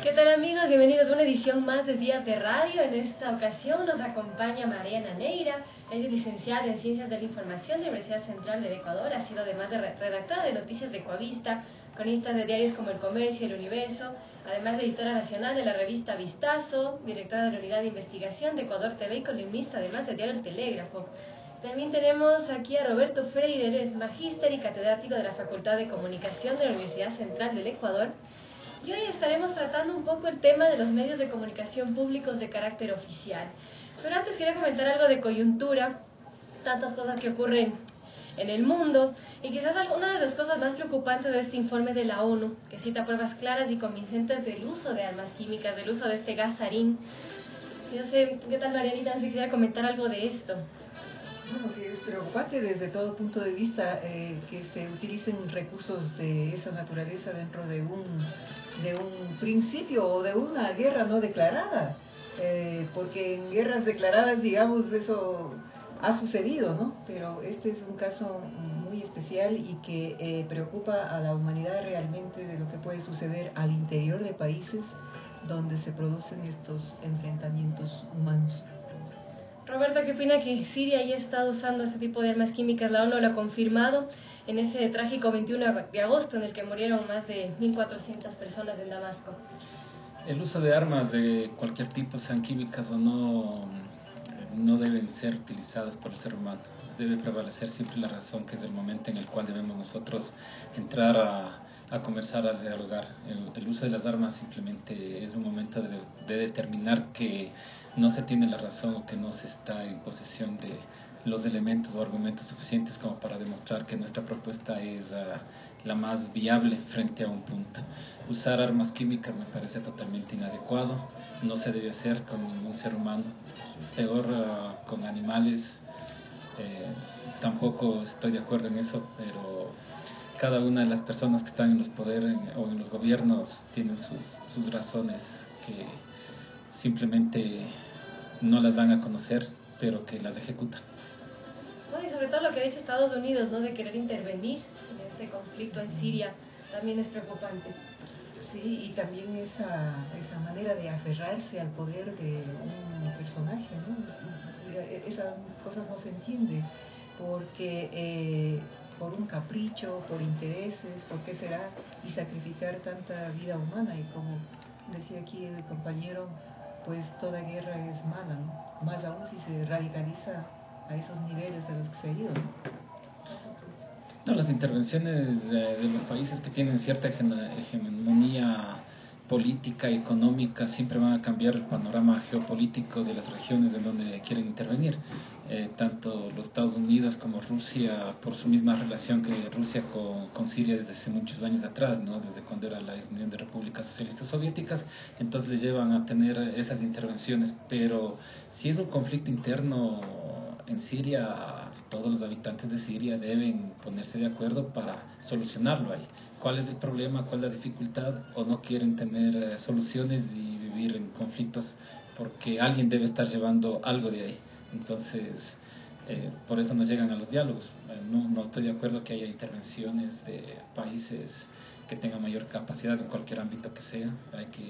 ¿Qué tal, amigos? Bienvenidos a una edición más de Días de Radio. En esta ocasión nos acompaña Mariana Neira. Ella es licenciada en Ciencias de la Información de la Universidad Central del Ecuador. Ha sido además de redactora de noticias de Ecuavista, cronista de diarios como El Comercio y El Universo, además de editora nacional de la revista Vistazo, directora de la Unidad de Investigación de Ecuador TV y columnista además de Diario El Telégrafo. También tenemos aquí a Roberto Freire, él es magíster y catedrático de la Facultad de Comunicación de la Universidad Central del Ecuador. Y hoy estaremos tratando un poco el tema de los medios de comunicación públicos de carácter oficial. Pero antes quería comentar algo de coyuntura, tantas cosas que ocurren en el mundo, y quizás una de las cosas más preocupantes de este informe de la ONU, que cita pruebas claras y convincentes del uso de armas químicas, del uso de este gas sarín. Yo sé, ¿qué tal, Marianita? Si quisiera comentar algo de esto. Bueno, que es preocupante desde todo punto de vista que se utilicen recursos de esa naturaleza dentro de un principio o de una guerra no declarada, porque en guerras declaradas, digamos, eso ha sucedido, ¿no? Pero este es un caso muy especial y que preocupa a la humanidad realmente de lo que puede suceder al interior de países donde se producen estos enfrentamientos humanos. Roberta, ¿qué opina que Siria ya está usando este tipo de armas químicas? La ONU lo ha confirmado en ese trágico 21 de agosto en el que murieron más de 1.400 personas en Damasco. El uso de armas de cualquier tipo, sean químicas o no, no deben ser utilizadas por el ser humano. Debe prevalecer siempre la razón, que es el momento en el cual debemos nosotros entrar a conversar, a dialogar. El uso de las armas simplemente es un momento de determinar que no se tiene la razón o que no se está en posesión de los elementos o argumentos suficientes como para demostrar que nuestra propuesta es la más viable frente a un punto. Usar armas químicas me parece totalmente inadecuado, no se debe hacer con ningún ser humano, peor con animales. Tampoco estoy de acuerdo en eso, pero cada una de las personas que están en los poderes o en los gobiernos tienen sus razones que simplemente no las dan a conocer, pero que las ejecutan. Bueno, y sobre todo lo que ha dicho Estados Unidos, ¿no?, de querer intervenir en este conflicto en Siria, también es preocupante. Sí, y también esa manera de aferrarse al poder de un personaje, ¿no? Esas cosas no se entienden, porque por un capricho, por intereses, ¿por qué será? Y sacrificar tanta vida humana, y como decía aquí el compañero, pues toda guerra es mala, ¿no? Más aún si se radicaliza a esos niveles a los que se ha ido, ¿no? No, las intervenciones de los países que tienen cierta hegemonía política y económica siempre van a cambiar el panorama geopolítico de las regiones en donde quieren intervenir. Tanto los Estados Unidos como Rusia, por su misma relación que Rusia con Siria desde hace muchos años atrás, ¿no?, desde cuando era la Unión de Repúblicas Socialistas Soviéticas, entonces les llevan a tener esas intervenciones. Pero si es un conflicto interno en Siria, todos los habitantes de Siria deben ponerse de acuerdo para solucionarlo ahí. ¿Cuál es el problema? ¿Cuál es la dificultad? ¿O no quieren tener soluciones y vivir en conflictos porque alguien debe estar llevando algo de ahí? Entonces, por eso no llegan a los diálogos. No estoy de acuerdo que haya intervenciones de países que tengan mayor capacidad en cualquier ámbito que sea. Hay que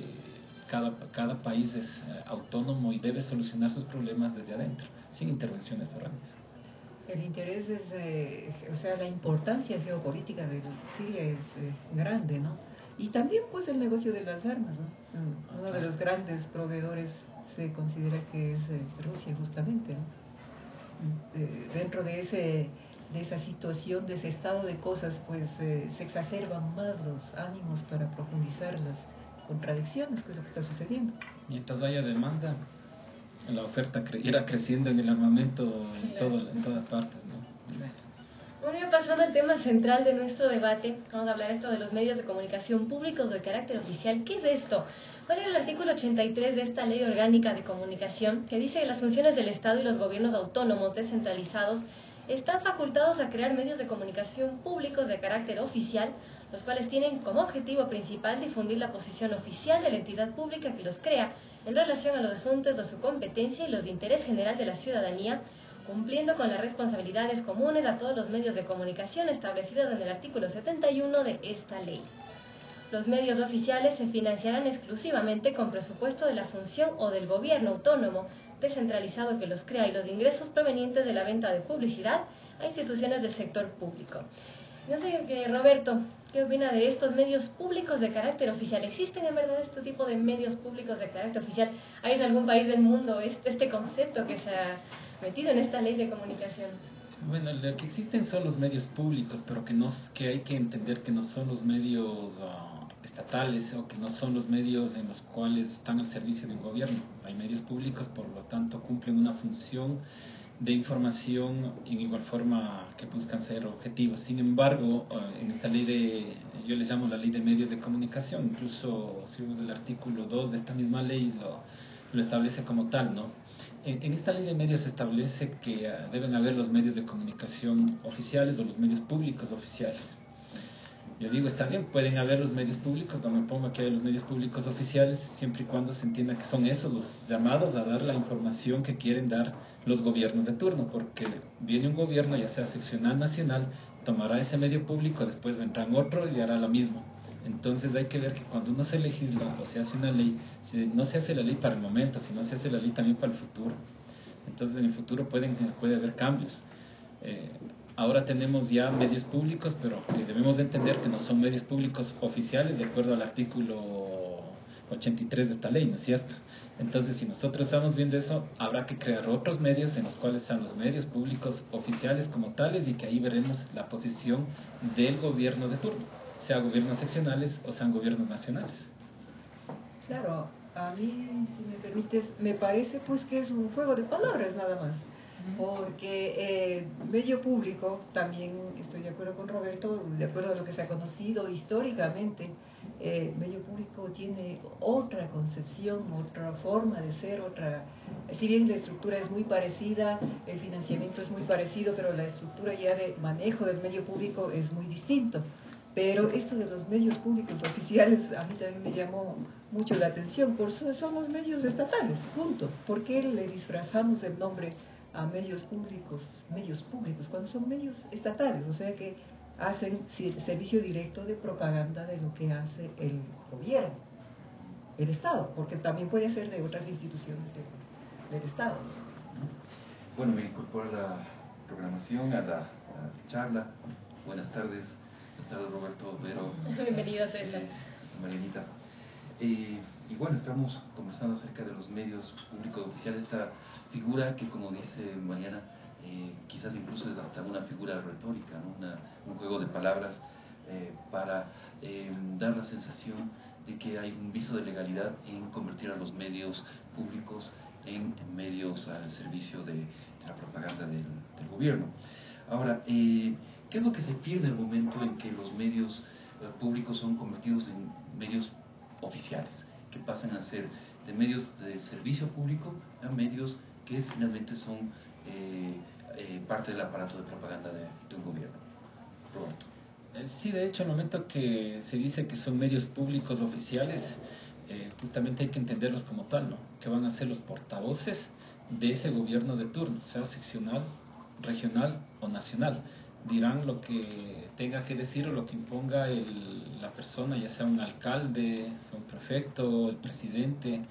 cada país es autónomo y debe solucionar sus problemas desde adentro, sin intervenciones foráneas. El interés es, o sea, la importancia geopolítica de Siria es grande, ¿no? Y también pues el negocio de las armas, ¿no? Uno de los grandes proveedores se considera que es Rusia, justamente, ¿no? Dentro de esa situación, de ese estado de cosas, pues se exacerban más los ánimos para profundizar las contradicciones, que es lo que está sucediendo. Mientras haya demanda, la oferta irá creciendo en el armamento en todas partes, ¿no? Bueno, ya pasando al tema central de nuestro debate, vamos a hablar esto de los medios de comunicación públicos de carácter oficial. ¿Qué es esto? ¿Cuál es el artículo 83 de esta Ley Orgánica de Comunicación, que dice que las funciones del Estado y los gobiernos autónomos descentralizados están facultados a crear medios de comunicación públicos de carácter oficial, los cuales tienen como objetivo principal difundir la posición oficial de la entidad pública que los crea en relación a los asuntos de su competencia y los de interés general de la ciudadanía, cumpliendo con las responsabilidades comunes a todos los medios de comunicación establecidas en el artículo 71 de esta ley. los medios oficiales se financiarán exclusivamente con presupuesto de la función o del gobierno autónomo descentralizado que los crea y los ingresos provenientes de la venta de publicidad a instituciones del sector público. No sé, Roberto, ¿qué opina de estos medios públicos de carácter oficial? ¿Existen en verdad este tipo de medios públicos de carácter oficial? ¿Hay en algún país del mundo este concepto que se ha metido en esta ley de comunicación? Bueno, lo que existen son los medios públicos, pero que hay que entender que no son los medios estatales o que no son los medios en los cuales están al servicio de un gobierno. Hay medios públicos, por lo tanto, cumplen una función de información en igual forma que buscan ser objetivos. Sin embargo, en esta ley yo le llamo la ley de medios de comunicación, incluso si uno del artículo 2 de esta misma ley lo establece como tal, ¿no? En esta ley de medios se establece que deben haber los medios de comunicación oficiales o los medios públicos oficiales. Yo digo, está bien, pueden haber los medios públicos, no me pongo que hay los medios públicos oficiales, siempre y cuando se entienda que son esos los llamados a dar la información que quieren dar los gobiernos de turno, porque viene un gobierno, ya sea seccional, nacional, tomará ese medio público, después vendrán otros y hará lo mismo. Entonces hay que ver que cuando uno se legisla o se hace una ley, no se hace la ley para el momento, sino se hace la ley también para el futuro. Entonces en el futuro puede haber cambios. Ahora tenemos ya medios públicos, pero debemos de entender que no son medios públicos oficiales de acuerdo al artículo 83 de esta ley, ¿no es cierto? Entonces, si nosotros estamos viendo eso, habrá que crear otros medios en los cuales sean los medios públicos oficiales como tales y que ahí veremos la posición del gobierno de turno, sea gobiernos seccionales o sean gobiernos nacionales. Claro, a mí, si me permites, me parece pues que es un juego de palabras nada más. Porque medio público, también estoy de acuerdo con Roberto, de acuerdo a lo que se ha conocido históricamente, medio público tiene otra concepción, otra forma de ser, si bien la estructura es muy parecida, el financiamiento es muy parecido, pero la estructura ya de manejo del medio público es muy distinto. Pero esto de los medios públicos oficiales a mí también me llamó mucho la atención, por eso son los medios estatales, punto. ¿Por qué le disfrazamos el nombre a medios públicos, cuando son medios estatales, o sea que hacen servicio directo de propaganda de lo que hace el gobierno, el Estado, porque también puede ser de otras instituciones del Estado. Bueno, me incorporo a la programación, a la charla. Buenas tardes, Roberto, Vero. Bienvenido, César. Marianita. Y bueno, estamos conversando acerca de los medios públicos oficiales, esta figura que, como dice Mariana, quizás incluso es hasta una figura retórica, ¿no? Un juego de palabras para dar la sensación de que hay un viso de legalidad en convertir a los medios públicos en medios al servicio de la propaganda del gobierno. Ahora, ¿qué es lo que se pierde en el momento en que los medios públicos son convertidos en medios oficiales, que pasan a ser de medios de servicio público a medios que finalmente son parte del aparato de propaganda de un gobierno? Roberto. Sí, de hecho, al momento que se dice que son medios públicos oficiales, justamente hay que entenderlos como tal, ¿no? Que van a ser los portavoces de ese gobierno de turno, sea seccional, regional o nacional. Dirán lo que tenga que decir o lo que imponga la persona, ya sea un alcalde, sea un prefecto, el presidente,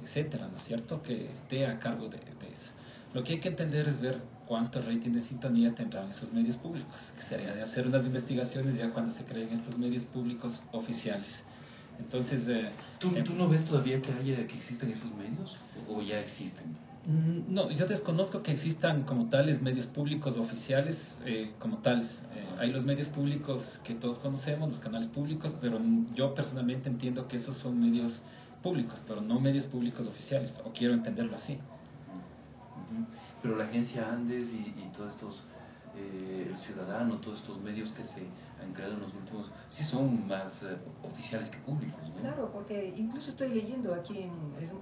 etcétera, ¿no es cierto?, que esté a cargo de eso. Lo que hay que entender es ver cuánto rating de sintonía tendrán esos medios públicos, que sería de hacer unas investigaciones ya cuando se creen estos medios públicos oficiales. Entonces, ¿Tú no ves todavía que existen esos medios o ya existen? No, yo desconozco que existan como tales medios públicos oficiales como tales. Hay los medios públicos que todos conocemos, los canales públicos, pero yo personalmente entiendo que esos son medios públicos, pero no medios públicos oficiales, o quiero entenderlo así. Pero la agencia Andes y todos estos, el Ciudadano, todos estos medios que se han creado en los últimos, sí son más oficiales que públicos, ¿no? Claro, porque incluso estoy leyendo aquí,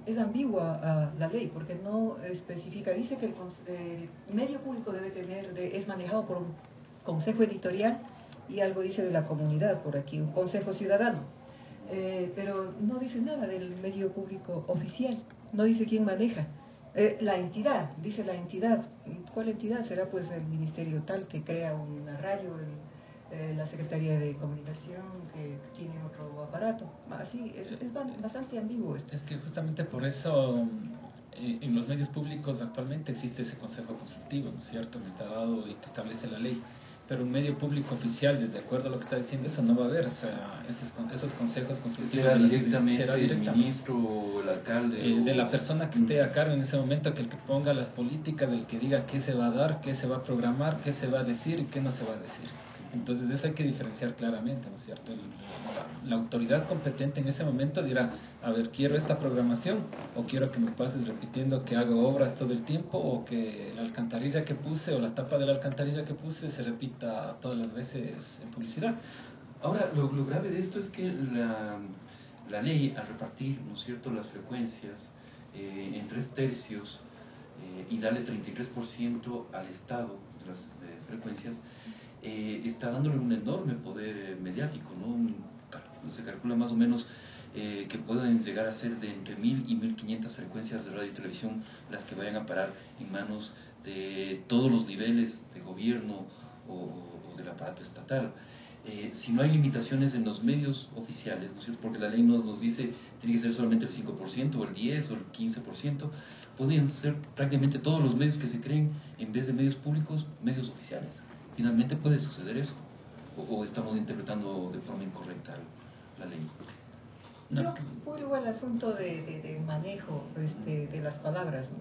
es ambigua la ley, porque no especifica, dice que el medio público debe es manejado por un consejo editorial y algo dice de la comunidad por aquí, un consejo ciudadano, pero no dice nada del medio público oficial, no dice quién maneja. La entidad, dice la entidad. ¿Cuál entidad? Será pues el ministerio tal que crea una radio, la Secretaría de Comunicación, que tiene otro aparato. Así, es bastante ambiguo esto. Es que justamente por eso en los medios públicos actualmente existe ese consejo consultivo, ¿no es cierto?, que está dado y que establece la ley. Pero un medio público oficial, desde acuerdo a lo que está diciendo, eso no va a haber. O sea, esos consejos consultivos será directamente el ministro o el alcalde de la persona que esté a cargo en ese momento, que el que ponga las políticas, el que diga qué se va a dar, qué se va a programar, qué se va a decir y qué no se va a decir. Entonces eso hay que diferenciar claramente, ¿no es cierto? La autoridad competente en ese momento dirá, a ver, quiero esta programación, o quiero que me pases repitiendo que hago obras todo el tiempo, o que la alcantarilla que puse o la tapa de la alcantarilla que puse se repita todas las veces en publicidad. Ahora, lo grave de esto es que la ley, al repartir, ¿no es cierto?, las frecuencias en 3/3 y darle 33% al Estado de las frecuencias, está dándole un enorme poder mediático, ¿no? Se calcula más o menos que pueden llegar a ser de entre 1000 y 1500 frecuencias de radio y televisión las que vayan a parar en manos de todos los niveles de gobierno o del aparato estatal. Si no hay limitaciones en los medios oficiales, ¿no es cierto?, porque la ley nos dice tiene que ser solamente el 5% o el 10% o el 15%, podrían ser prácticamente todos los medios que se creen, en vez de medios públicos, medios oficiales. Finalmente puede suceder eso, o estamos interpretando de forma incorrecta la ley. No, por igual el asunto de manejo de las palabras, ¿no?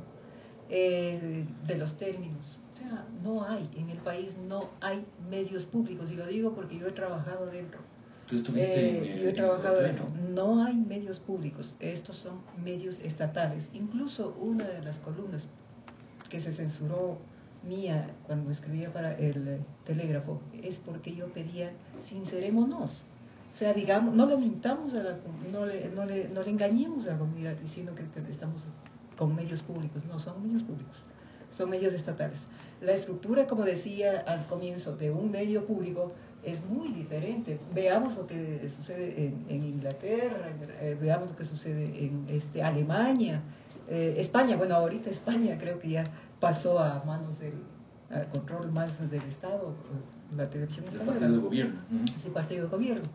De los términos. O sea, no hay, en el país no hay medios públicos, y lo digo porque yo he trabajado dentro. ¿Tú estuviste yo he trabajado dentro. No hay medios públicos, estos son medios estatales. Incluso una de las columnas que se censuró mía cuando escribía para el telégrafo es porque yo pedía sincerémonos. O sea, digamos, no le mintamos no le engañemos a la comunidad diciendo que estamos con medios públicos. No son medios públicos, son medios estatales. La estructura, como decía al comienzo, de un medio público es muy diferente. Veamos lo que sucede en Inglaterra, veamos lo que sucede en Alemania, España. Bueno, ahorita España creo que ya pasó a manos del control más del Estado, la televisión española. El partido de gobierno. Sí, partido de gobierno.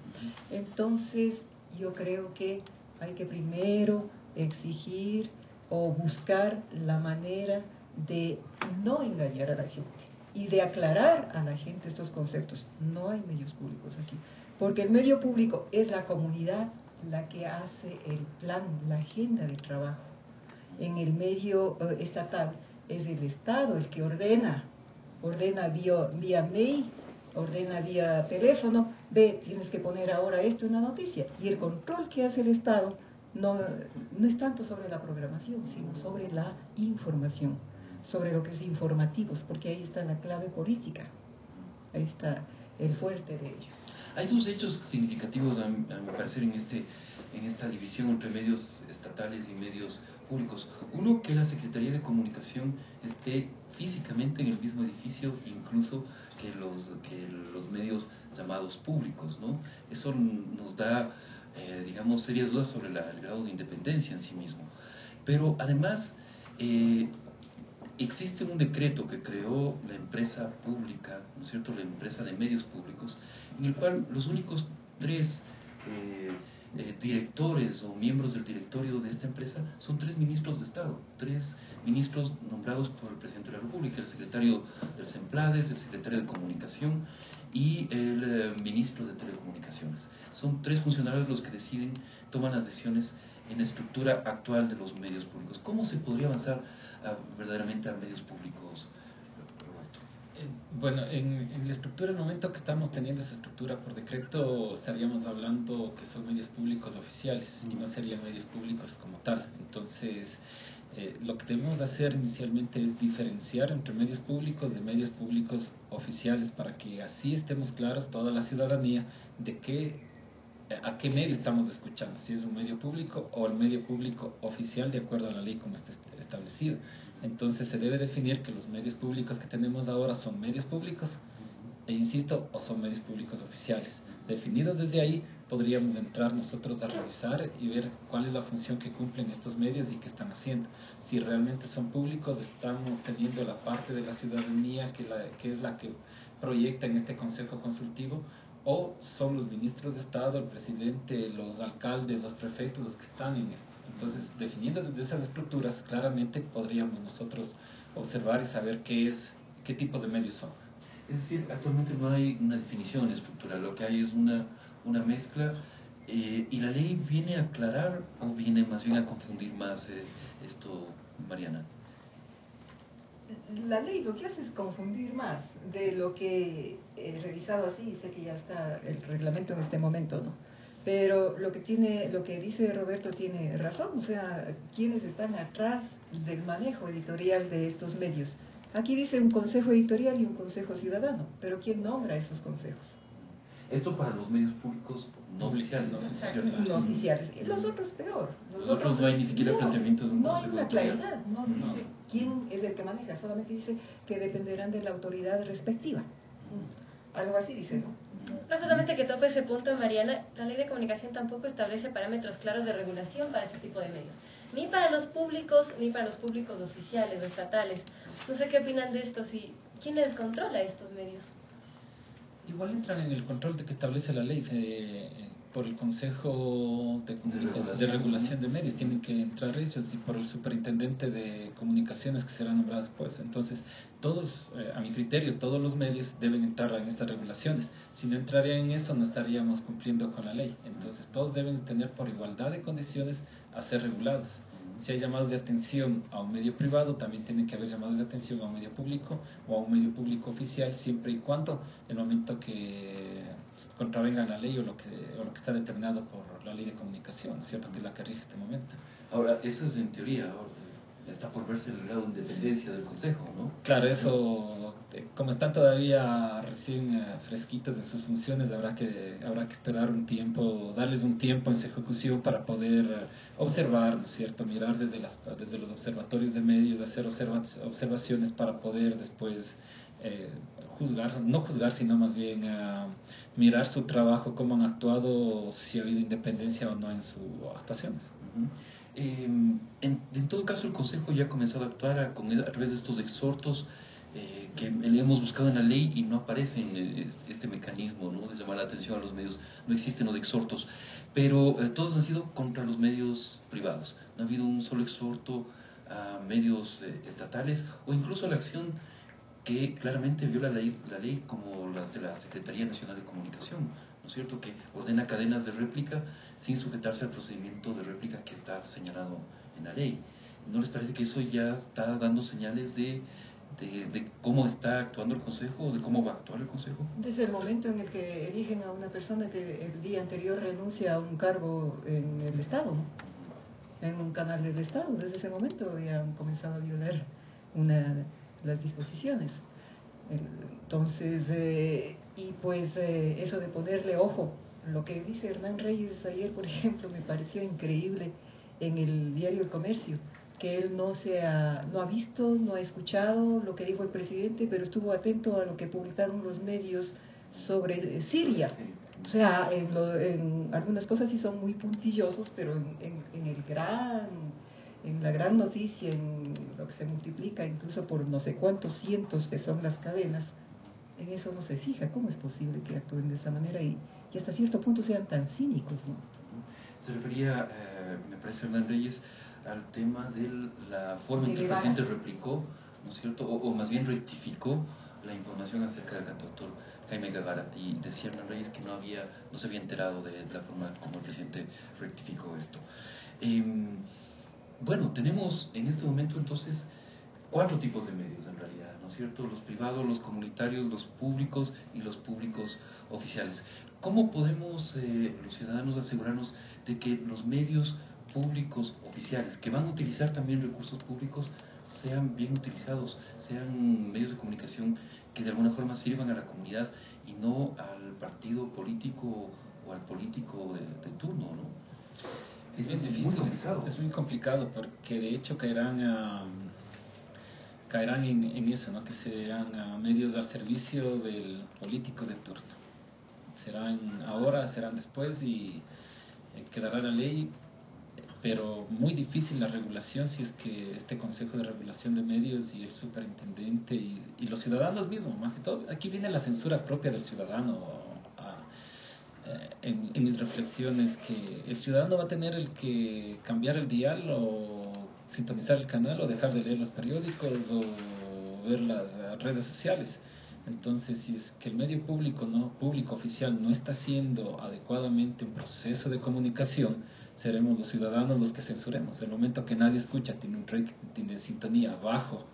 Entonces, yo creo que hay que primero exigir o buscar la manera de no engañar a la gente y de aclarar a la gente estos conceptos. No hay medios públicos aquí, porque el medio público es la comunidad la que hace el plan, la agenda de trabajo. En el medio estatal es el Estado el que ordena vía mail, ordena vía teléfono, tienes que poner ahora esto en la noticia. Y el control que hace el Estado no es tanto sobre la programación, sino sobre la información, sobre lo que es informativos, porque ahí está la clave política, ahí está el fuerte de ello. Hay dos hechos significativos, a mi parecer, en esta división entre medios estatales y medios públicos. Uno, que la Secretaría de Comunicación esté físicamente en el mismo edificio, incluso que los medios llamados públicos, ¿no? Eso nos da, digamos, serias dudas sobre el grado de independencia en sí mismo. Pero además, existe un decreto que creó la empresa pública, ¿no es cierto?, la empresa de medios públicos, en el cual los únicos 3 directores o miembros del directorio de esta empresa son 3 ministros de Estado, 3 ministros nombrados por el presidente de la República, el secretario del SEMPLADES, el secretario de Comunicación y el ministro de Telecomunicaciones. Son 3 funcionarios los que toman las decisiones en la estructura actual de los medios públicos. ¿Cómo se podría avanzar verdaderamente a medios públicos, Roberto? Bueno, en la estructura, el momento que estamos teniendo esa estructura por decreto, estaríamos hablando que son medios públicos oficiales y no serían medios públicos como tal. Entonces, lo que debemos hacer inicialmente es diferenciar entre medios públicos de medios públicos oficiales, para que así estemos claros toda la ciudadanía de a qué medio estamos escuchando, si es un medio público o el medio público oficial de acuerdo a la ley como está establecido. Entonces se debe definir que los medios públicos que tenemos ahora son medios públicos, e insisto, o son medios públicos oficiales. Definidos desde ahí, podríamos entrar nosotros a revisar y ver cuál es la función que cumplen estos medios y qué están haciendo. Si realmente son públicos, estamos teniendo la parte de la ciudadanía que es la que proyecta en este consejo consultivo, o son los ministros de Estado, el presidente, los alcaldes, los prefectos los que están en esto. Entonces, definiendo desde esas estructuras, claramente podríamos nosotros observar y saber qué tipo de medios son. Es decir, actualmente no hay una definición estructural, lo que hay es una mezcla, y la ley viene a aclarar o viene más bien a confundir más esto, Mariana. La ley lo que hace es confundir más de lo que he revisado así, sé que ya está el reglamento en este momento, ¿no? Pero lo que dice Roberto tiene razón, o sea, quienes están atrás del manejo editorial de estos medios. Aquí dice un consejo editorial y un consejo ciudadano, pero ¿quién nombra esos consejos? Esto para los medios públicos no oficiales, ¿no? No oficiales. Y los otros peor. Los otros no hay ni siquiera planteamientos de un no hay consejo una editorial. claridad, no dice quién es el que maneja, solamente dice que dependerán de la autoridad respectiva. Algo así dice, ¿no? No solamente que tope ese punto, Mariana, la ley de comunicación tampoco establece parámetros claros de regulación para este tipo de medios. Ni para los públicos, ni para los públicos oficiales o estatales. No sé qué opinan de esto, ¿quién les controla estos medios? Igual entran en el control de que establece la ley por el Consejo de Regulación de Medios, tienen que entrar ellos, y por el Superintendente de Comunicaciones, que será nombrado después. Entonces, todos, a mi criterio, todos los medios deben entrar en estas regulaciones. Si no entrarían en eso, no estaríamos cumpliendo con la ley. Entonces, todos deben tener por igualdad de condiciones a ser regulados. Si hay llamados de atención a un medio privado, también tiene que haber llamados de atención a un medio público o a un medio público oficial, siempre y cuando el momento que contravenga la ley o lo que está determinado por la ley de comunicación, ¿cierto? Que es la que rige este momento. Ahora, eso es en teoría, ahora está por verse el grado de independencia del Consejo, ¿no? Claro, eso, como están todavía recién fresquitos en sus funciones, habrá que esperar un tiempo, darles un tiempo en su ejecución para poder observar, ¿no es cierto? Mirar desde los observatorios de medios, hacer observaciones para poder después no juzgar, sino más bien mirar su trabajo, cómo han actuado, si ha habido independencia o no en sus actuaciones. En todo caso, el Consejo ya ha comenzado a actuar a través de estos exhortos que le hemos buscado en la ley y no aparece en este mecanismo, ¿no?, de llamar la atención a los medios. No existen los exhortos, pero todos han sido contra los medios privados. No ha habido un solo exhorto a medios estatales, o incluso a la acción que claramente viola la ley, como las de la Secretaría Nacional de Comunicación, ¿no es cierto?, que ordena cadenas de réplica sin sujetarse al procedimiento de réplica que está señalado en la ley. ¿No les parece que eso ya está dando señales de cómo está actuando el Consejo, o de cómo va a actuar el Consejo? Desde el momento en el que eligen a una persona que el día anterior renuncia a un cargo en el Estado, ¿no?, en un canal del Estado, desde ese momento ya han comenzado a violar las disposiciones. Entonces, eso de ponerle ojo, lo que dice Hernán Reyes ayer, por ejemplo, me pareció increíble en el diario El Comercio, que él no ha visto, no ha escuchado lo que dijo el presidente, pero estuvo atento a lo que publicaron los medios sobre Siria. O sea, en algunas cosas sí son muy puntillosos, pero en la gran noticia, en lo que se multiplica incluso por no sé cuántos cientos que son las cadenas, en eso no se fija. ¿Cómo es posible que actúen de esa manera y hasta cierto punto sean tan cínicos, ¿no? Se refería, me parece, Hernán Reyes, al tema de la forma en que el presidente replicó, ¿no es cierto?, o más bien rectificó la información acerca del cantautor Jaime Gavara, y decía Hernán Reyes que no se había enterado de la forma como el presidente rectificó esto. Bueno, tenemos en este momento entonces 4 tipos de medios en realidad, ¿no es cierto?, los privados, los comunitarios, los públicos y los públicos oficiales. ¿Cómo podemos los ciudadanos asegurarnos de que los medios públicos oficiales, que van a utilizar también recursos públicos, sean bien utilizados, sean medios de comunicación que de alguna forma sirvan a la comunidad y no al partido político o al político de turno, ¿no? Es bien difícil, es muy complicado, porque de hecho caerán en eso, ¿no?, que sean medios al servicio del político de turno. Serán ahora, serán después, y quedará la ley, pero muy difícil la regulación si es que este Consejo de Regulación de Medios y el superintendente y los ciudadanos mismos, más que todo, aquí viene la censura propia del ciudadano. En mis reflexiones, que el ciudadano va a tener el que cambiar el dial o sintonizar el canal o dejar de leer los periódicos o ver las redes sociales. Entonces, si es que el medio público oficial no está haciendo adecuadamente un proceso de comunicación, seremos los ciudadanos los que censuremos. El momento que nadie escucha, tiene un rating de sintonía bajo,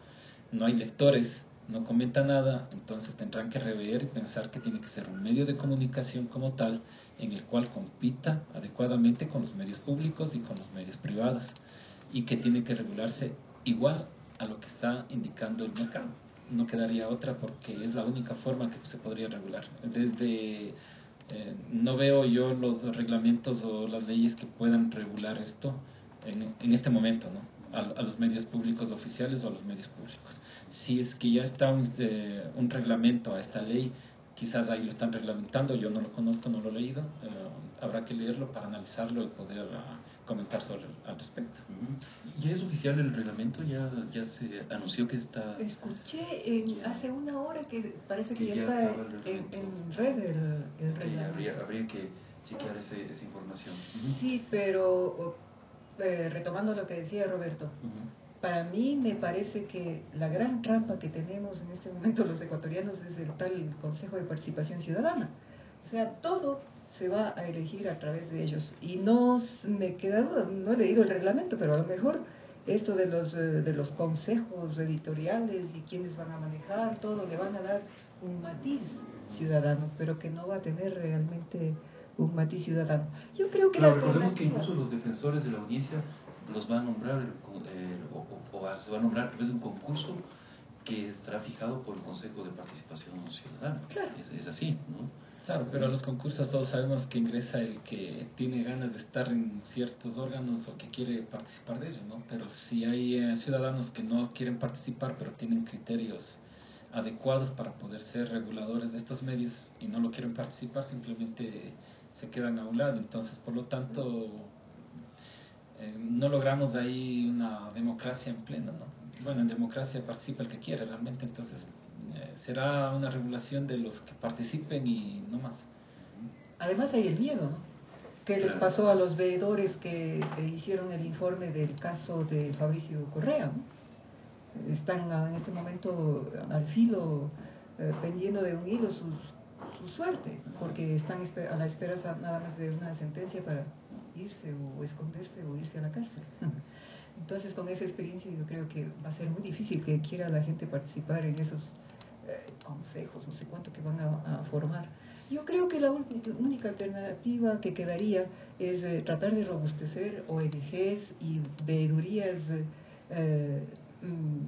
no hay lectores, no comenta nada, entonces tendrán que rever y pensar que tiene que ser un medio de comunicación como tal, en el cual compita adecuadamente con los medios públicos y con los medios privados, y que tiene que regularse igual a lo que está indicando el mercado. No quedaría otra, porque es la única forma que se podría regular. No veo yo los reglamentos o las leyes que puedan regular esto en este momento, ¿no? A los medios públicos oficiales o a los medios públicos. Si es que ya está un reglamento a esta ley, quizás ahí lo están reglamentando, yo no lo conozco, no lo he leído, habrá que leerlo para analizarlo y poder comentar al respecto. ¿Ya es oficial el reglamento? ¿Ya se anunció que está...? Escuché hace una hora que parece que ya está en red el reglamento. Habría que chequear esa información. Sí, pero retomando lo que decía Roberto, para mí me parece que la gran trampa que tenemos en este momento los ecuatorianos es el tal Consejo de Participación Ciudadana. O sea, todo se va a elegir a través de ellos. Y no me queda duda, no he leído el reglamento, pero a lo mejor esto de los consejos editoriales y quiénes van a manejar, todo le van a dar un matiz ciudadano, pero que no va a tener realmente un matiz ciudadano. Yo creo que claro, recordemos que incluso los defensores de la audiencia los va a nombrar se va a nombrar a través de un concurso que estará fijado por el Consejo de Participación Ciudadana. Claro. Es así, ¿no? Claro, pero a los concursos todos sabemos que ingresa el que tiene ganas de estar en ciertos órganos o que quiere participar de ellos, ¿no? Pero si hay ciudadanos que no quieren participar pero tienen criterios adecuados para poder ser reguladores de estos medios y no lo quieren participar, simplemente se quedan a un lado. Entonces, por lo tanto, no logramos ahí una democracia en pleno, ¿no? Bueno, en democracia participa el que quiere realmente, entonces será una regulación de los que participen y no más. Además hay el miedo, ¿no? ¿Qué les pasó a los veedores que hicieron el informe del caso de Fabricio Correa, ¿no? Están en este momento al filo, pendiendo de un hilo su suerte, porque están a la espera nada más de una sentencia para irse o esconderse o irse a la cárcel. Entonces, con esa experiencia yo creo que va a ser muy difícil que quiera la gente participar en esos consejos, no sé cuánto que van a formar. Yo creo que la única alternativa que quedaría es tratar de robustecer ONGs y veedurías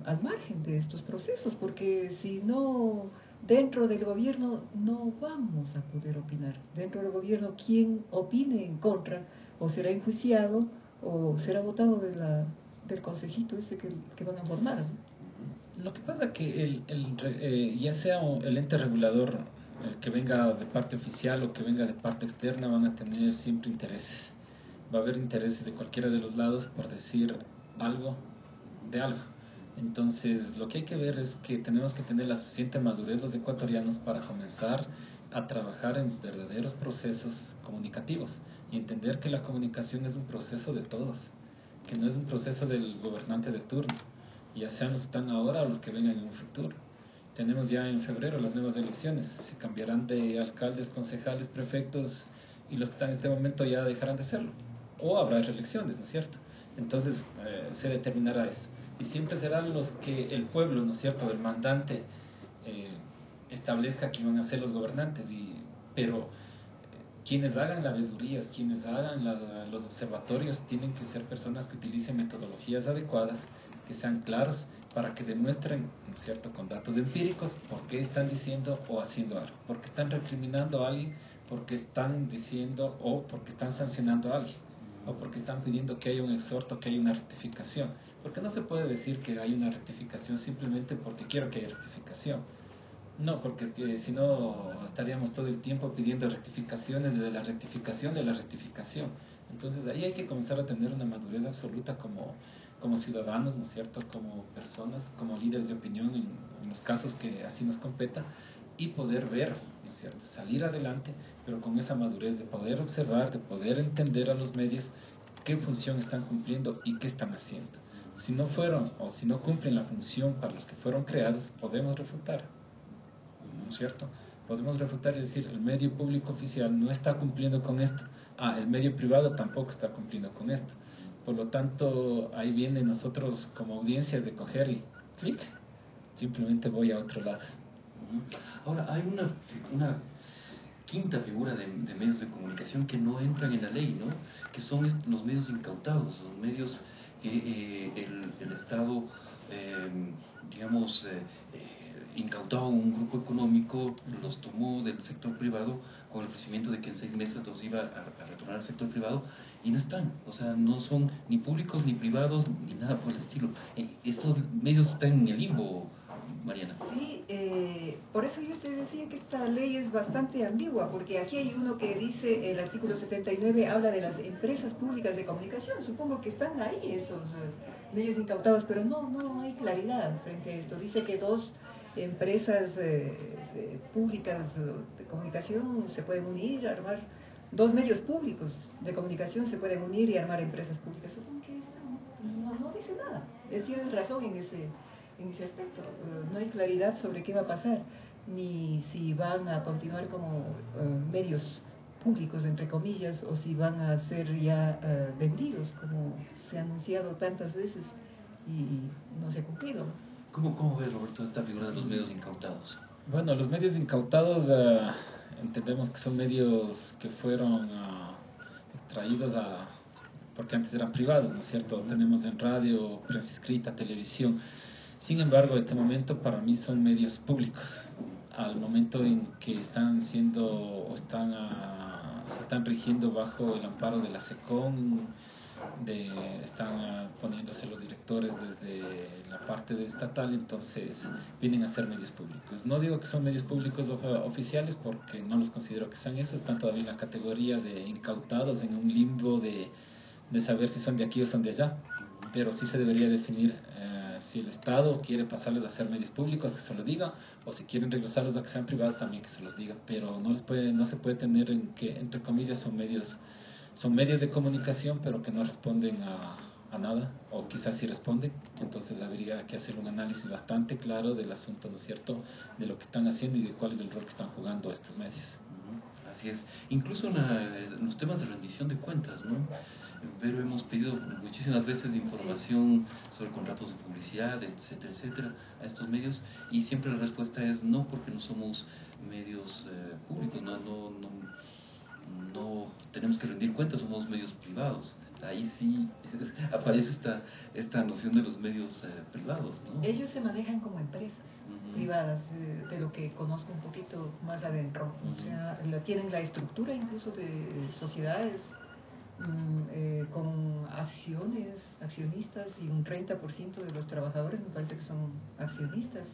al margen de estos procesos, porque si no, dentro del gobierno no vamos a poder opinar. Dentro del gobierno, quien opine en contra o será enjuiciado o será votado del consejito ese que van a formar, ¿no? Lo que pasa es que ya sea el ente regulador que venga de parte oficial o que venga de parte externa, van a tener siempre intereses. Va a haber intereses de cualquiera de los lados por decir algo de algo. Entonces, lo que hay que ver es que tenemos que tener la suficiente madurez los ecuatorianos para comenzar a trabajar en verdaderos procesos comunicativos y entender que la comunicación es un proceso de todos, que no es un proceso del gobernante de turno, ya sean los que están ahora o los que vengan en un futuro. Tenemos ya en febrero las nuevas elecciones, se cambiarán de alcaldes, concejales, prefectos, y los que están en este momento ya dejarán de serlo, o habrá reelecciones, ¿no es cierto? Entonces se determinará eso, y siempre serán los que el pueblo, ¿no es cierto?, el mandante establezca quién van a ser los gobernantes, pero quienes hagan las veedurías, quienes hagan los observatorios, tienen que ser personas que utilicen metodologías adecuadas, que sean claros, para que demuestren, ¿no es cierto?, con datos empíricos, por qué están diciendo o haciendo algo, por qué están recriminando a alguien, por qué están diciendo o por qué están sancionando a alguien, o porque están pidiendo que haya un exhorto, que haya una rectificación. Porque no se puede decir que hay una rectificación simplemente porque quiero que haya rectificación. No, porque si no estaríamos todo el tiempo pidiendo rectificaciones de la rectificación de la rectificación. Entonces ahí hay que comenzar a tener una madurez absoluta como ciudadanos, ¿no es cierto?, como personas, como líderes de opinión en los casos que así nos competa, y poder ver, ¿no es cierto?, salir adelante, pero con esa madurez de poder observar, de poder entender a los medios qué función están cumpliendo y qué están haciendo. Si no fueron o si no cumplen la función para los que fueron creados, podemos refutar, ¿no es cierto? Podemos refutar y decir, el medio público oficial no está cumpliendo con esto, el medio privado tampoco está cumpliendo con esto. Por lo tanto, ahí viene nosotros como audiencia de coger y clic, simplemente voy a otro lado. Ahora, hay una quinta figura de medios de comunicación que no entran en la ley, ¿no? Que son los medios incautados, los medios que el Estado, digamos, incautó un grupo económico, los tomó del sector privado con el ofrecimiento de que en 6 meses los iba a retornar al sector privado, y no están, o sea, no son ni públicos ni privados ni nada por el estilo. Estos medios están en el limbo, Mariana. Sí, por eso yo te decía que esta ley es bastante ambigua, porque aquí hay uno que dice, el artículo 79 habla de las empresas públicas de comunicación. Supongo que están ahí esos medios incautados, pero no hay claridad frente a esto. Dice que 2 empresas públicas de comunicación se pueden unir, armar 2 medios públicos de comunicación se pueden unir y armar empresas públicas. Supongo que esto no dice nada. Tienes razón en ese aspecto. No hay claridad sobre qué va a pasar, ni si van a continuar como medios públicos, entre comillas, o si van a ser ya vendidos, como se ha anunciado tantas veces y no se ha cumplido. ¿Cómo ves, Roberto, esta figura de los medios incautados? Bueno, los medios incautados entendemos que son medios que fueron extraídos porque antes eran privados, ¿no es cierto? Tenemos en radio, prensa escrita, televisión. Sin embargo, en este momento para mí son medios públicos. Al momento en que están siendo o se están rigiendo bajo el amparo de la SECON, están poniéndose los directores desde la parte de estatal, entonces vienen a ser medios públicos. No digo que son medios públicos oficiales porque no los considero que sean eso, están todavía en la categoría de incautados, en un limbo de saber si son de aquí o son de allá, pero sí se debería definir si el Estado quiere pasarles a ser medios públicos, que se lo diga, o si quieren regresarlos a que sean privados, también que se los diga, pero no se puede tener en que, entre comillas, son medios de comunicación, pero que no responden a nada, o quizás sí responden. Entonces habría que hacer un análisis bastante claro del asunto, ¿no es cierto?, de lo que están haciendo y de cuál es el rol que están jugando estos medios. Así es, incluso en los temas de rendición de cuentas, ¿no? Pero hemos pedido muchísimas veces información sobre contratos de publicidad, etcétera, etcétera, a estos medios, y siempre la respuesta es no, porque no somos medios públicos, no tenemos que rendir cuentas, somos medios privados. Ahí sí aparece esta noción de los medios privados, ¿no? Ellos se manejan como empresas privadas, de lo que conozco un poquito más adentro. O sea, tienen la estructura incluso de sociedades con accionistas, y un 30% de los trabajadores me parece que son accionistas.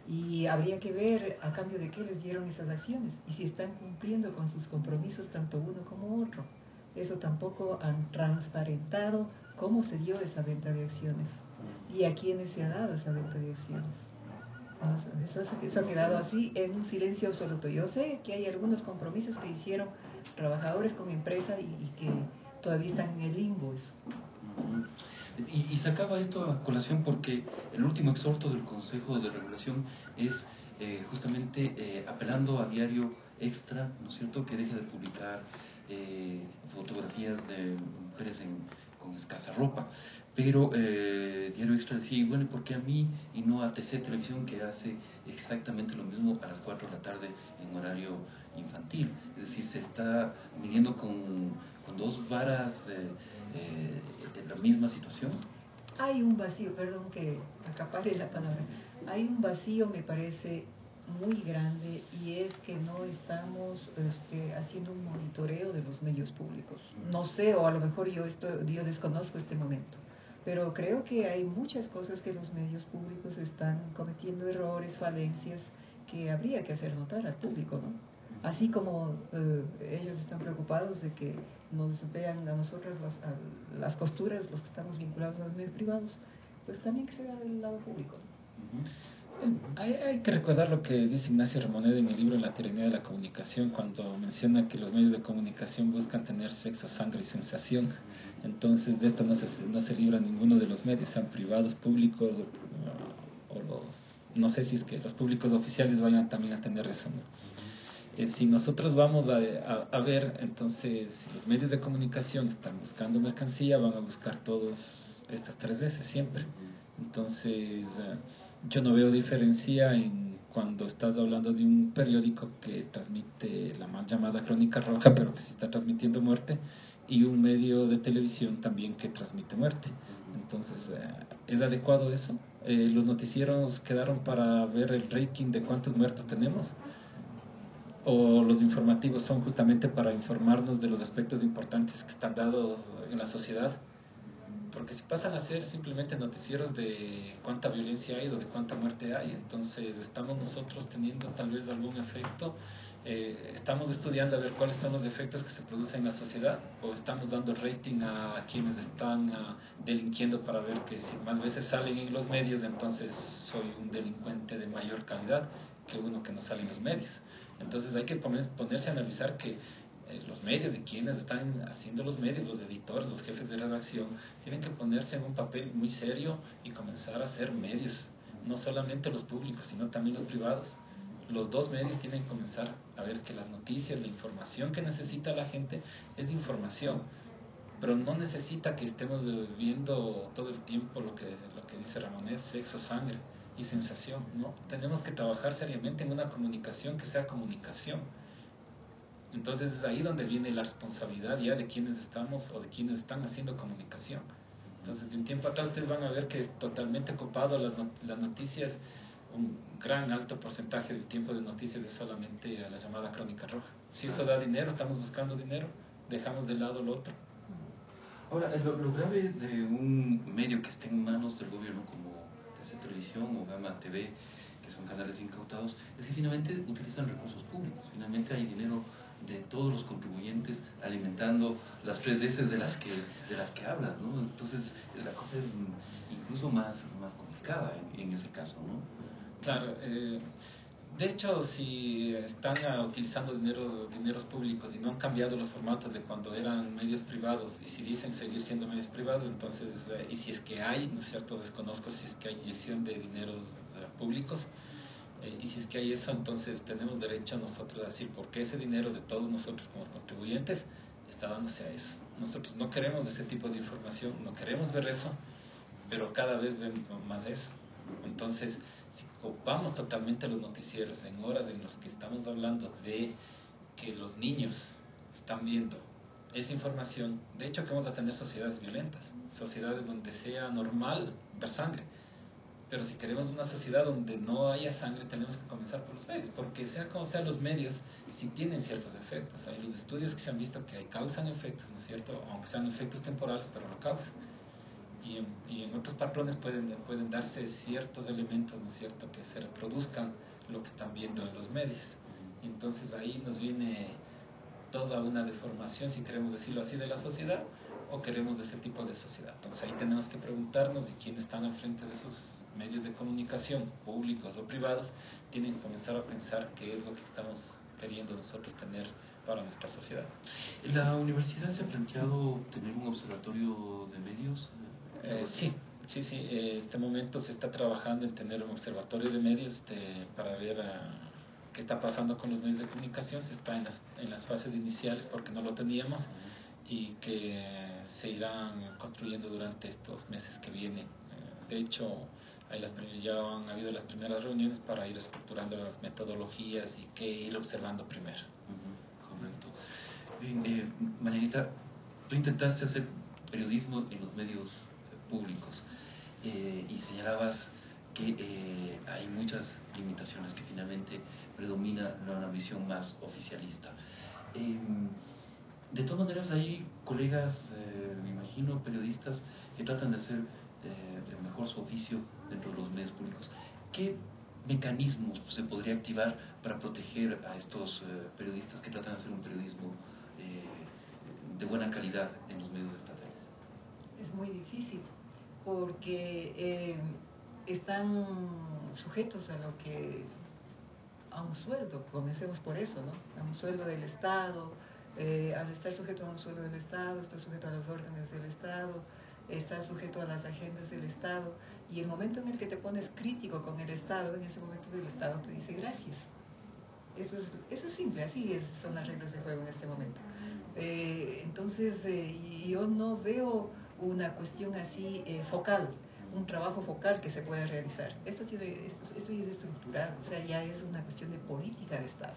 Y habría que ver a cambio de qué les dieron esas acciones y si están cumpliendo con sus compromisos tanto uno como otro. Eso tampoco han transparentado cómo se dio esa venta de acciones y a quiénes se ha dado esa venta de acciones. Eso ha quedado así en un silencio absoluto. Yo sé que hay algunos compromisos que hicieron trabajadores con empresa y que todavía están en el limbo. Y sacaba esto a colación porque el último exhorto del Consejo de Regulación es justamente apelando a Diario Extra, ¿no es cierto?, que deje de publicar fotografías de mujeres con escasa ropa. Pero Diario Extra decía, y bueno, ¿por qué a mí y no a TC Televisión, que hace exactamente lo mismo a las 4 de la tarde en horario infantil? Es decir, se está midiendo con 2 varas en la misma situación. Hay un vacío, perdón que acapare la palabra, hay un vacío, me parece, muy grande, y es que no estamos haciendo un monitoreo de los medios públicos. No sé, o a lo mejor yo desconozco este momento, pero creo que hay muchas cosas que los medios públicos están cometiendo errores, falencias, que habría que hacer notar al público, ¿no? Así como ellos están preocupados de que nos vean a nosotros las costuras, los que estamos vinculados a los medios privados, pues también que se vea del lado público. Hay que recordar lo que dice Ignacio Ramonet en el libro La tiranía de la comunicación, cuando menciona que los medios de comunicación buscan tener sexo, sangre y sensación. Entonces de esto no se libra ninguno de los medios, sean privados, públicos o los, no sé si es que los públicos oficiales vayan también a tener eso, ¿no? Si nosotros vamos a ver, entonces si los medios de comunicación están buscando mercancía, van a buscar todas estas 3 veces siempre. Entonces yo no veo diferencia en cuando estás hablando de un periódico que transmite la mal llamada crónica roja, pero que sí está transmitiendo muerte, y un medio de televisión también que transmite muerte. Entonces, ¿es adecuado eso? ¿Los noticieros quedaron para ver el ranking de cuántos muertos tenemos? ¿O los informativos son justamente para informarnos de los aspectos importantes que están dados en la sociedad? Porque si pasan a ser simplemente noticieros de cuánta violencia hay o de cuánta muerte hay, entonces estamos nosotros teniendo tal vez algún efecto, estamos estudiando a ver cuáles son los efectos que se producen en la sociedad, o estamos dando rating a quienes están delinquiendo para ver que si más veces salen en los medios, entonces soy un delincuente de mayor calidad que uno que no sale en los medios. Entonces hay que ponerse a analizar que los medios y quienes están haciendo los medios, los editores, los jefes de redacción, tienen que ponerse en un papel muy serio y comenzar a hacer medios, no solamente los públicos, sino también los privados. Los dos medios tienen que comenzar a ver que las noticias, la información que necesita la gente es información, pero no necesita que estemos viendo todo el tiempo lo que dice Ramonet, sexo, sangre y sensación, ¿no? Tenemos que trabajar seriamente en una comunicación que sea comunicación. Entonces es ahí donde viene la responsabilidad ya de quienes estamos o de quienes están haciendo comunicación. Entonces de un tiempo atrás ustedes van a ver que es totalmente copado las noticias, un gran alto porcentaje del tiempo de noticias es solamente a la llamada crónica roja. Si eso da dinero, estamos buscando dinero, dejamos de lado lo otro. Ahora, lo grave de un medio que esté en manos del gobierno como TC Televisión o Gama TV, que son canales incautados, es que finalmente utilizan recursos públicos, finalmente hay dinero de todos los contribuyentes alimentando las 3 veces de las que hablan, ¿no? Entonces la cosa es incluso más complicada en ese caso, ¿no? Claro, de hecho, si están utilizando dineros públicos y no han cambiado los formatos de cuando eran medios privados, y si dicen seguir siendo medios privados, entonces, y si es que hay, ¿no es cierto?, desconozco si es que hay inyección de dineros públicos, y si es que hay eso, entonces tenemos derecho nosotros a decir por qué ese dinero de todos nosotros como contribuyentes está dándose a eso. Nosotros no queremos ese tipo de información, no queremos ver eso, pero cada vez vemos más eso. Entonces, si copamos totalmente los noticieros en horas en las que estamos hablando de que los niños están viendo esa información, de hecho que vamos a tener sociedades violentas, sociedades donde sea normal ver sangre. Pero si queremos una sociedad donde no haya sangre, tenemos que comenzar por los medios, porque sea como sea, los medios sí tienen ciertos efectos. Hay los estudios que se han visto que causan efectos, ¿no es cierto? Aunque sean efectos temporales, pero lo causan. Y en otros patrones pueden darse ciertos elementos, ¿no es cierto?, que se reproduzcan lo que están viendo en los medios. Y entonces ahí nos viene toda una deformación, si queremos decirlo así, de la sociedad, o queremos de ese tipo de sociedad. Entonces ahí tenemos que preguntarnos y quiénes están al frente de esos medios de comunicación, públicos o privados, tienen que comenzar a pensar qué es lo que estamos queriendo nosotros tener para nuestra sociedad. ¿La universidad se ha planteado tener un observatorio de medios? Sí. Este momento se está trabajando en tener un observatorio de medios para ver qué está pasando con los medios de comunicación. Se está en las fases iniciales porque no lo teníamos y que se irán construyendo durante estos meses que vienen. De hecho, ya han habido las primeras reuniones para ir estructurando las metodologías y qué ir observando primero. Correcto. Bien, Marianita, tú intentaste hacer periodismo en los medios públicos y señalabas que hay muchas limitaciones, que finalmente predomina una visión más oficialista. De todas maneras hay colegas, me imagino, periodistas que tratan de hacer mejor su oficio dentro de los medios públicos. ¿Qué mecanismos se podría activar para proteger a estos periodistas que tratan de hacer un periodismo de buena calidad en los medios estatales? Es muy difícil porque están sujetos a un sueldo, comencemos por eso, ¿no? A un sueldo del Estado. Al estar sujeto a un sueldo del Estado, está sujeto a los órdenes del Estado, está sujeto a las agendas del Estado, y el momento en el que te pones crítico con el Estado, en ese momento el Estado te dice gracias. Eso es simple, son las reglas de juego en este momento. Entonces, yo no veo una cuestión así focal, un trabajo focal que se pueda realizar. Esto ya es estructural, o sea, ya es una cuestión de política de Estado.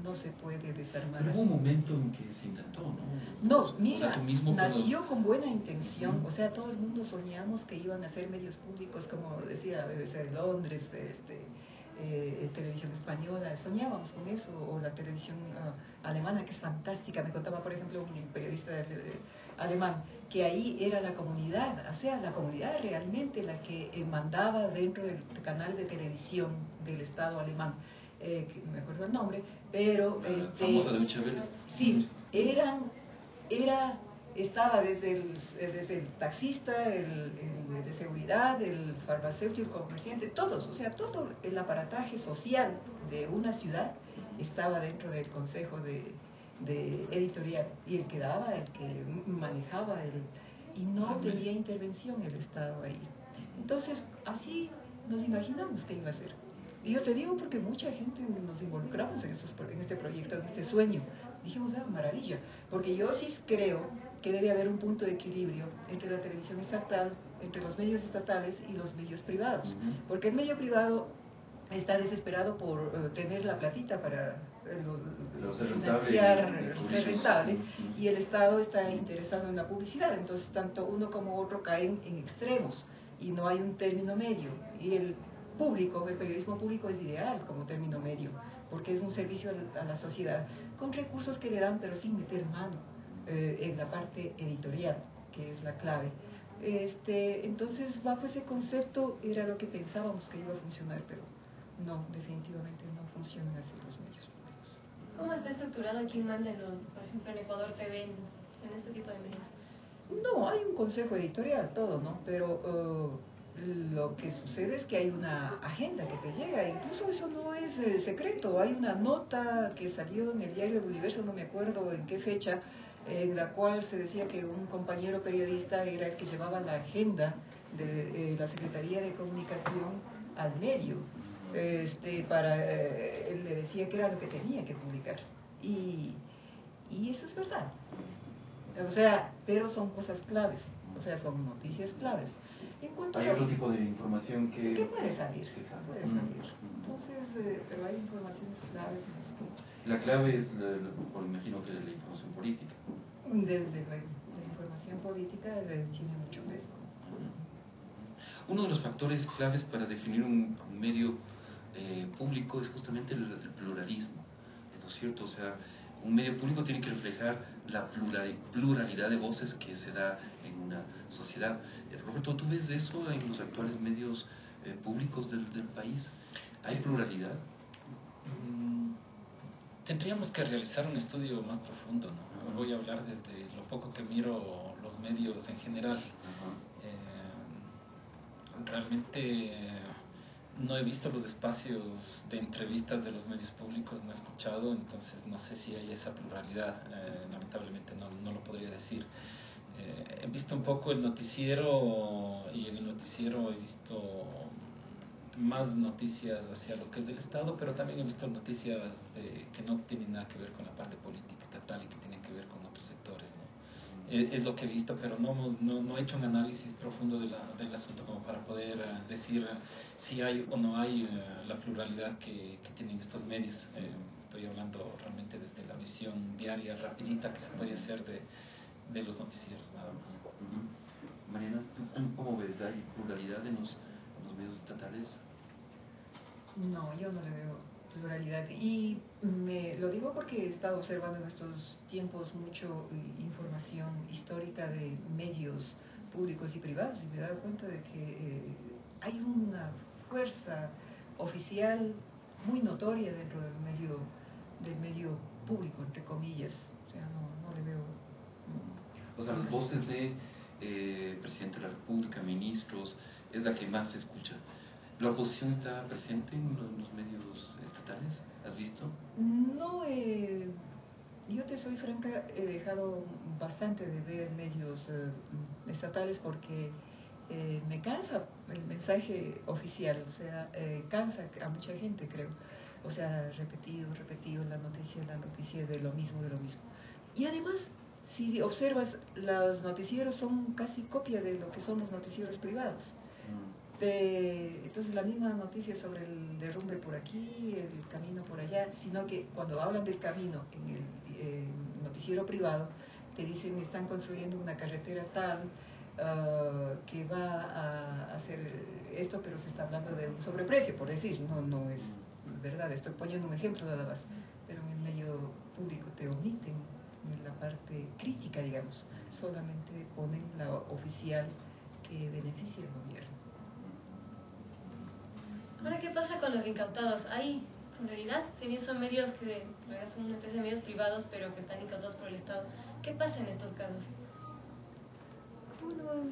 No se puede desarmar. Pero hubo un momento en que se intentó, ¿no? No, mira, o sea, tú mismo nació con buena intención, o sea, todo el mundo soñamos que iban a ser medios públicos, como decía BBC de Londres, televisión española, soñábamos con eso, o la televisión alemana, que es fantástica. Me contaba, por ejemplo, un periodista alemán, que ahí era la comunidad, o sea, la comunidad realmente la que mandaba dentro del canal de televisión del Estado alemán. Que no me acuerdo el nombre, pero famosa de Uchebel. Sí, estaba desde el taxista, el de seguridad, el farmacéutico, el comerciante, todos, o sea, todo el aparataje social de una ciudad estaba dentro del consejo de editorial, y el que daba, el que manejaba, y no tenía intervención el Estado ahí. Entonces, así nos imaginamos que iba a ser. Y yo te digo porque mucha gente nos involucramos en este proyecto, en este sueño. Dijimos, maravilla, porque yo sí creo que debe haber un punto de equilibrio entre la televisión estatal, entre los medios estatales y los medios privados. Porque el medio privado está desesperado por tener la platita para financiar, ser rentable, y el Estado está interesado en la publicidad. Entonces, tanto uno como otro caen en extremos y no hay un término medio. Y el periodismo público es ideal como término medio, porque es un servicio a la sociedad con recursos que le dan, pero sin meter mano en la parte editorial, que es la clave. Entonces, bajo ese concepto era lo que pensábamos que iba a funcionar, pero no, definitivamente no funcionan así los medios públicos. ¿Cómo está estructurado quién manda, por ejemplo, en Ecuador TV, en este tipo de medios? No, hay un consejo editorial, todo, ¿no? Pero lo que sucede es que hay una agenda que te llega, incluso eso no es secreto. Hay una nota que salió en el diario del Universo, no me acuerdo en qué fecha, en la cual se decía que un compañero periodista era el que llevaba la agenda de la Secretaría de Comunicación al medio. Él le decía que era lo que tenía que publicar. Y eso es verdad. O sea, pero son cosas claves, o sea, son noticias claves. Hay otro tipo de información que puede salir, puede salir. Entonces, pero hay informaciones claves. La clave es, imagino que la información política. Desde la información política tiene mucho peso. Uno de los factores claves para definir un medio público es justamente el pluralismo, ¿no es cierto? O sea, un medio público tiene que reflejar la pluralidad de voces que se da en una sociedad. Roberto, ¿tú ves eso en los actuales medios públicos del país? ¿Hay pluralidad? Tendríamos que realizar un estudio más profundo, ¿no? Voy a hablar desde lo poco que miro los medios en general. Realmente no he visto los espacios de entrevistas de los medios públicos, no he escuchado, entonces no sé si hay esa pluralidad. Lamentablemente no lo podría decir. He visto un poco el noticiero, y en el noticiero he visto más noticias hacia lo que es del Estado, pero también he visto noticias que no tienen nada que ver con la parte política estatal y que tienen que ver con otros sectores, ¿no? Es lo que he visto, pero no he hecho un análisis profundo del asunto como para poder decir si hay o no hay la pluralidad que tienen estos medios. Estoy hablando realmente desde la visión diaria, rapidita, que se puede hacer de los noticieros, nada más. Mariana, ¿tú cómo ves? ¿Hay pluralidad en los medios estatales? No, yo no le veo pluralidad, y lo digo porque he estado observando en estos tiempos mucho información histórica de medios públicos y privados, y me he dado cuenta de que hay una fuerza oficial muy notoria dentro del medio público, entre comillas. O sea, no le veo... O sea, las voces de presidente de la República, ministros, es la que más se escucha. ¿La oposición está presente en los medios estatales? ¿Has visto? No, yo te soy franca, he dejado bastante de ver medios estatales porque me cansa el mensaje oficial, o sea, cansa a mucha gente, creo. O sea, repetido, la noticia de lo mismo, de lo mismo. Y además, si observas, los noticieros son casi copia de lo que son los noticieros privados. Entonces la misma noticia sobre el derrumbe por aquí, el camino por allá, sino que cuando hablan del camino en el noticiero privado, te dicen están construyendo una carretera tal que va a hacer esto, pero se está hablando de un sobreprecio, por decir, no es verdad, estoy poniendo un ejemplo nada más, pero en el medio público te omiten en la parte crítica, digamos, solamente ponen la oficial que beneficia al gobierno. Ahora, ¿qué pasa con los incautados? ¿Hay pluralidad? Si bien son medios que son una especie de medios privados, pero que están incautados por el Estado, ¿qué pasa en estos casos? Bueno,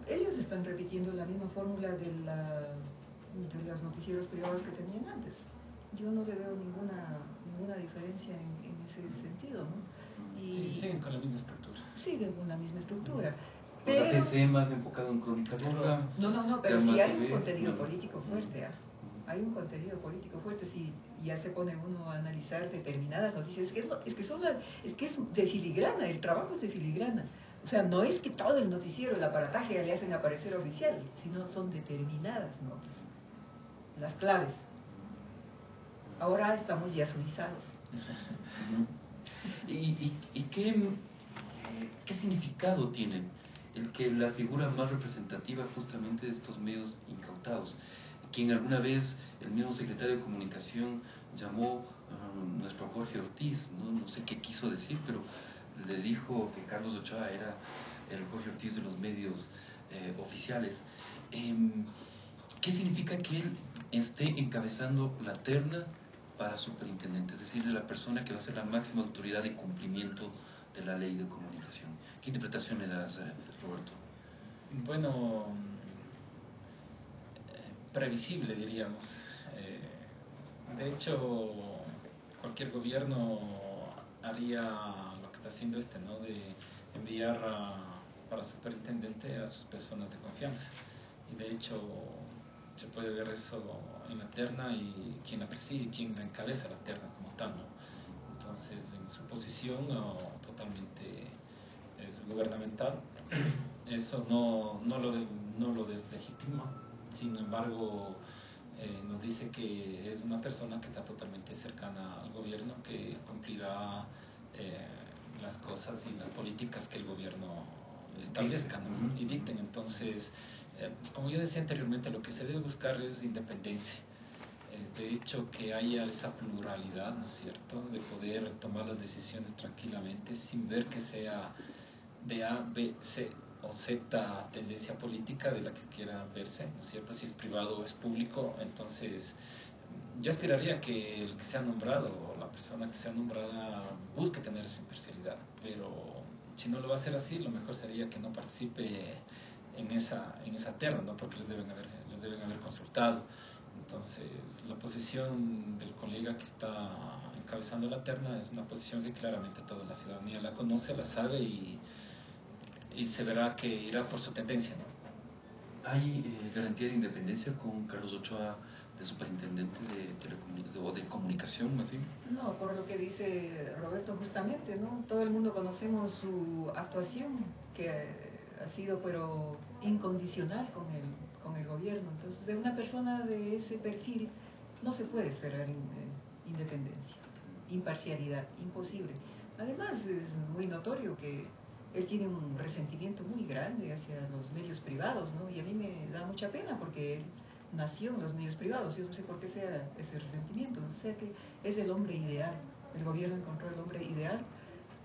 ellos están repitiendo la misma fórmula de los noticieros privados que tenían antes. Yo no le veo ninguna diferencia en ese sentido, ¿no? Sí, siguen con la misma estructura. Siguen con la misma estructura. O sea, TC más enfocado en crónica roja. No, pero sí hay un contenido político fuerte. Hay un contenido político fuerte. Si ya se pone uno a analizar determinadas noticias, es que es de filigrana, el trabajo es de filigrana. O sea, no es que todo el noticiero, el aparataje le hacen aparecer oficial, sino son determinadas notas, las claves. Ahora estamos ya suizados. ¿Y qué significado tiene el que la figura más representativa justamente de estos medios incautados, quien alguna vez el mismo secretario de Comunicación llamó nuestro Jorge Ortiz, no sé qué quiso decir, pero le dijo que Carlos Ochoa era el Jorge Ortiz de los medios oficiales? ¿Qué significa que él esté encabezando la terna para superintendente, es decir, de la persona que va a ser la máxima autoridad de cumplimiento de la ley de comunicación? ¿Qué interpretación le das, Roberto? Bueno, previsible, diríamos. De hecho, cualquier gobierno haría lo que está haciendo ¿no? De enviar para superintendente a sus personas de confianza. Y de hecho, se puede ver eso en la terna y quién la preside, quién la encabeza la terna como tal, ¿no? Entonces, en su posición totalmente es gubernamental, eso no lo deslegitima. Sin embargo, nos dice que es una persona que está totalmente cercana al gobierno, que cumplirá las cosas y las políticas que el gobierno establezca, ¿no? Y dicten. Entonces, como yo decía anteriormente, lo que se debe buscar es independencia. De hecho, que haya esa pluralidad, ¿no es cierto?, de poder tomar las decisiones tranquilamente sin ver que sea de A, B, C o Z tendencia política de la que quiera verse, ¿no es cierto? Si es privado o es público. Entonces, yo aspiraría que el que sea nombrado o la persona que sea nombrada busque tener esa imparcialidad, pero si no lo va a hacer así, lo mejor sería que no participe en esa terna, ¿no? Porque les deben haber consultado. Entonces, la posición del colega que está encabezando la terna es una posición que claramente toda la ciudadanía la conoce, la sabe y se verá que irá por su tendencia, ¿no? ¿Hay garantía de independencia con Carlos Ochoa de superintendente de comunicación, más bien? No, por lo que dice Roberto justamente, ¿no? Todo el mundo conocemos su actuación, que ha sido pero incondicional con el gobierno. Entonces, de una persona de ese perfil no se puede esperar independencia, imparcialidad, imposible. Además, es muy notorio que él tiene un resentimiento muy grande hacia los medios privados, ¿no? Y a mí me da mucha pena porque él nació en los medios privados. Yo no sé por qué sea ese resentimiento. O sea que es el hombre ideal. El gobierno encontró el hombre ideal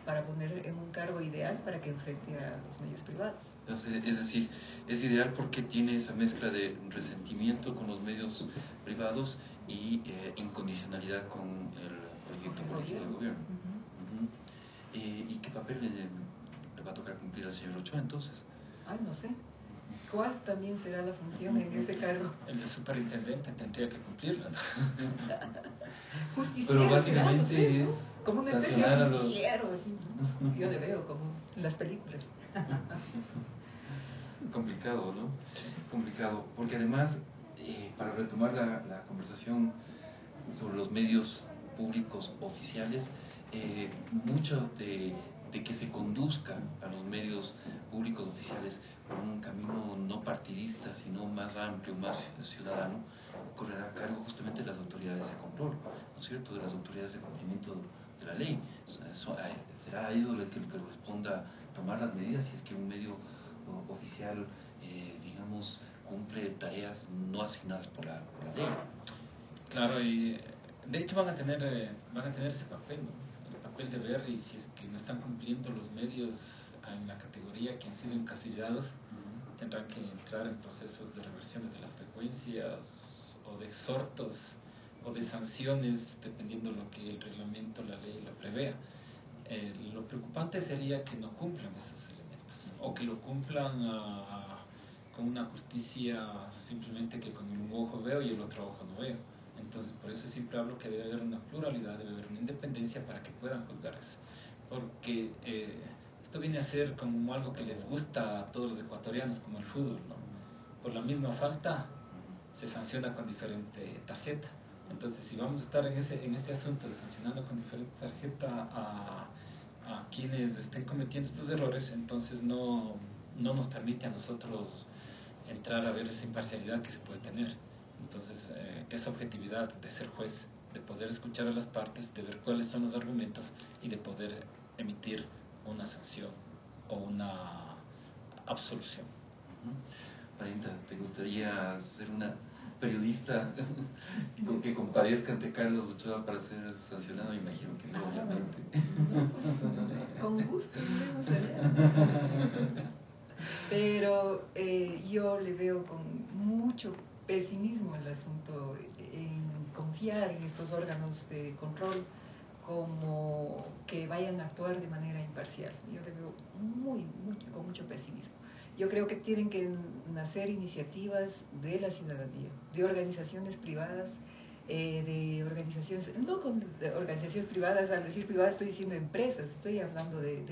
para poner en un cargo ideal para que enfrente a los medios privados. Entonces, es decir, es ideal porque tiene esa mezcla de resentimiento con los medios privados y incondicionalidad con el proyecto político del gobierno. ¿Y qué papel le va a tocar cumplir al señor Ochoa entonces? Ay, no sé. ¿Cuál también será la función en ese cargo? El de superintendente tendría que cumplirla, ¿no? Justiciero, Pero básicamente no sé, ¿no? es Como una especie sancionar a de los... justiciero, así. Yo le veo como en las películas. Complicado, ¿no? Complicado, porque además, para retomar la conversación sobre los medios públicos oficiales, mucho de que se conduzca a los medios públicos oficiales por un camino no partidista, sino más amplio, más ciudadano, correrá a cargo justamente de las autoridades de control, ¿no es cierto?, de las autoridades de cumplimiento de la ley. Será a ellos el que corresponda tomar las medidas si es que un medio oficial, digamos, cumple tareas no asignadas por la ley. Claro, y de hecho van a tener ese papel, ¿no? El papel de ver y si es que no están cumpliendo los medios en la categoría que han sido encasillados, tendrán que entrar en procesos de reversiones de las frecuencias o de exhortos o de sanciones, dependiendo lo que el reglamento, la ley lo prevea. Lo preocupante sería que no cumplan esos elementos o que lo cumplan con una justicia simplemente que con un ojo veo y el otro ojo no veo. Entonces, por eso siempre hablo que debe haber una pluralidad, debe haber una independencia para que puedan juzgar eso. Porque esto viene a ser como algo que les gusta a todos los ecuatorianos, como el fútbol, ¿no? Por la misma falta se sanciona con diferente tarjeta. Entonces, si vamos a estar en este asunto de sancionando con diferente tarjeta a quienes estén cometiendo estos errores, entonces no nos permite a nosotros entrar a ver esa imparcialidad que se puede tener. Entonces, esa objetividad de ser juez, de poder escuchar a las partes, de ver cuáles son los argumentos y de poder emitir una sanción o una absolución. Marita, ¿te gustaría ser una periodista que compadezca ante Carlos Ochoa para ser sancionado? Me imagino que no, obviamente. Con gusto, me gustaría. Pero yo le veo con mucho pesimismo el asunto en confiar en estos órganos de control como que vayan a actuar de manera imparcial. Yo le veo con mucho pesimismo. Yo creo que tienen que nacer iniciativas de la ciudadanía, de organizaciones privadas, de organizaciones, de organizaciones privadas. Al decir privadas estoy diciendo empresas, estoy hablando de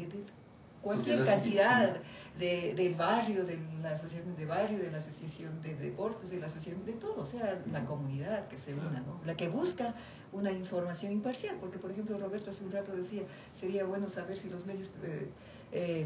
cualquier cantidad del barrio, de la asociación de barrio, de la asociación de deportes, de la asociación de todo, o sea, la comunidad que se una, ¿no? La que busca una información imparcial, porque por ejemplo Roberto hace un rato decía, sería bueno saber si los medios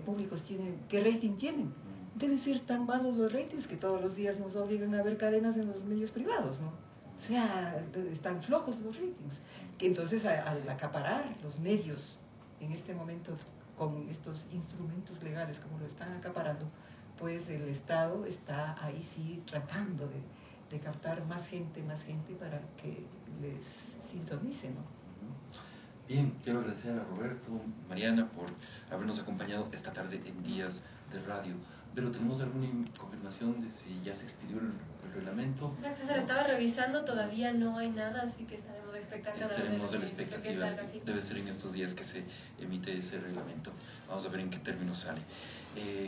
públicos tienen, qué rating tienen. Deben ser tan malos los ratings que todos los días nos obligan a ver cadenas en los medios privados, ¿no? O sea, están flojos los ratings, que entonces al acaparar los medios en este momento con estos instrumentos legales como lo están acaparando, pues el Estado está ahí sí tratando de captar más gente para que les sintonice, ¿no? Bien, quiero agradecer a Roberto, Mariana, por habernos acompañado esta tarde en Días de Radio. Pero ¿tenemos alguna confirmación de si ya se expidió el reglamento? Se lo estaba revisando, todavía no hay nada, así que estaremos expectantes. Estaremos en la expectativa, debe ser en estos días que se emite ese reglamento. Vamos a ver en qué términos sale.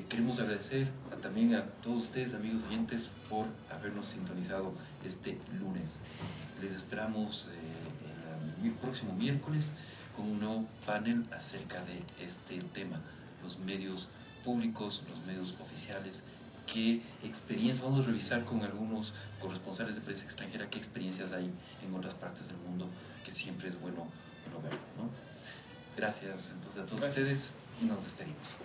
Queremos agradecer también a todos ustedes, amigos oyentes, por habernos sintonizado este lunes. Les esperamos el próximo miércoles con un nuevo panel acerca de este tema, los medios públicos, los medios oficiales, qué experiencias, vamos a revisar con algunos corresponsales de prensa extranjera qué experiencias hay en otras partes del mundo, que siempre es bueno ver, ¿no? Gracias entonces a todos ustedes y nos despedimos.